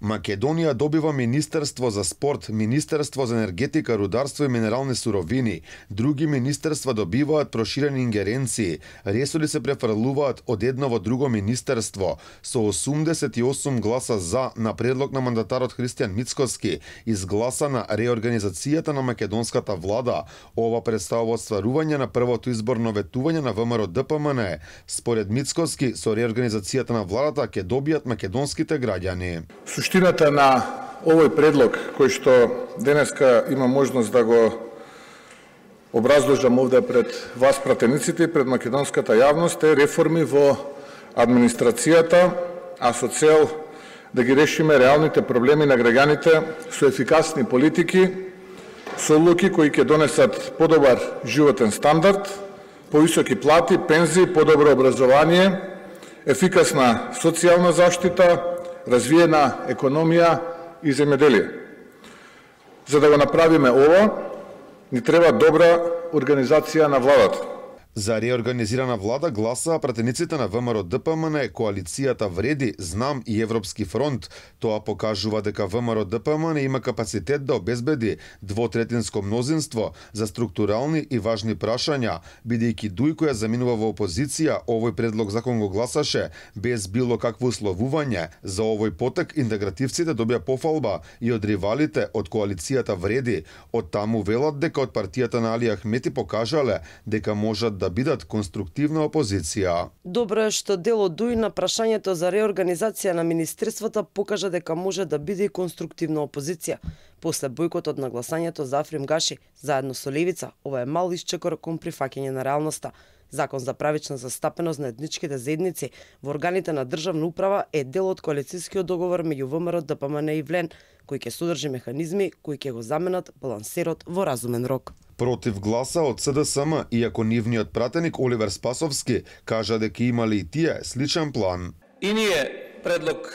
Македонија добива Министерство за спорт, Министерство за енергетика, рударство и минерални суровини. Други министерства добиваат проширени ингеренции. Ресори се префрлуваат од едно во друго министерство. Со 88 гласа за на предлог на мандатарот Христијан Мицкоски изгласана реорганизацијата на македонската влада. Ова представува остварување на првото изборно ветување на ВМРО ДПМН. Според Мицкоски, со реорганизацијата на владата ќе добијат македонските граѓани. Суштината на овој предлог, кој што денеска има можност да го образложам овде пред вас пратениците и пред македонската јавност, е реформи во администрацијата, а со цел да ги решиме реалните проблеми на граѓаните со ефикасни политики, со одлуки кои ќе донесат подобар животен стандард, повисоки плати, пензии, подобро образование, ефикасна социјална заштита, развиена економија и земјоделие. За да го направиме ова, ни треба добра организација на владата. За реорганизирана влада гласаа пратениците на ВМРО ДПМН, коалицијата Вреди, Знам и Европски фронт. Тоа покажува дека ВМРО ДПМН има капацитет да обезбеди двотретинско мнозинство за структурални и важни прашања, бидејќи Дујко ја заминува во опозиција, овој предлог закон го гласаше без било какво условување. За овој потек интегративците добија пофалба и од ривалите од коалицијата Вреди. Од таму велат дека од партијата на Али Ахмети покажале дека можат да бидат конструктивна опозиција. Добро е што дел од Дуј на прашањето за реорганизација на министерствата покажа дека може да биде и конструктивна опозиција. После бојкотот на гласањето за Африм Гаши, заедно со Левица, ова е мал исчекор кон прифаќање на реалноста. Закон за правична застапеност на етничките заедници во органите на државна управа е дел од коалицијскиот договор меѓу ВМРО ДПМН и ВЛЕН, кој ќе содржи механизми кои ќе го заменат балансерот во разумен рок. Против гласа од СДСМ, иако нивниот пратеник Оливер Спасовски кажа дека имали и тие сличен план. И ние предлог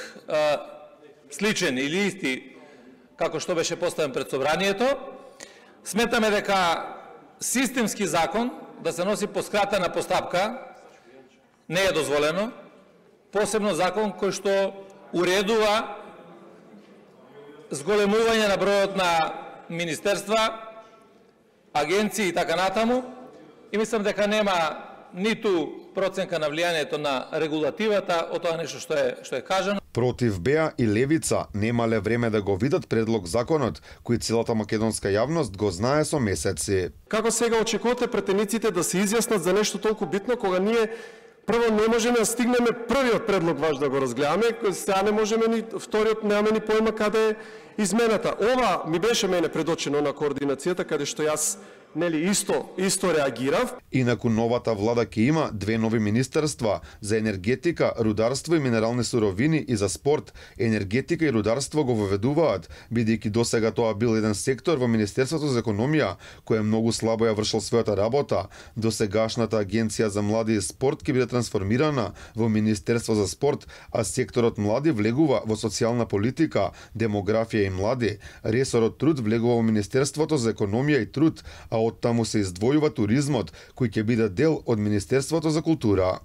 сличен или исти како што беше поставен пред собранието, сметаме дека системски закон да се носи по скратена постапка не е дозволено, посебно закон кој што уредува зголемување на бројот на министерства, агенции и така натаму, и мислам дека нема ниту проценка на влијанието на регулативата од тоа нешто што е кажано. Против БЕА и Левица немале време да го видат предлог законот, кој целата македонска јавност го знае со месеци. Како сега очекувате претениците да се изјаснат за нешто толку битно, кога ние прво не можеме да стигнеме првиот предлог ваш да го разгледаме, сега не можеме ни вториот, немаме ни појма каде е измената. Ова ми беше мене предочено на координацијата, каде што јас исто реагирав. Инаку новата влада ќе има две нови министерства за енергетика, рударство и минерални суровини и за спорт. Енергетика и рударство го воведуваат, бидејќи досега тоа бил еден сектор во Министерството за економија, кој многу слабо ја вршил својата работа. Досегашната агенција за млади и спорт ќе биде трансформирана во Министерство за спорт, а секторот млади влегува во социјална политика, демографија и млади. Ресорот труд влегува во Министерството за економија и труд, а од таму се издвојува туризмот, кој ќе биде дел од Министерството за култура.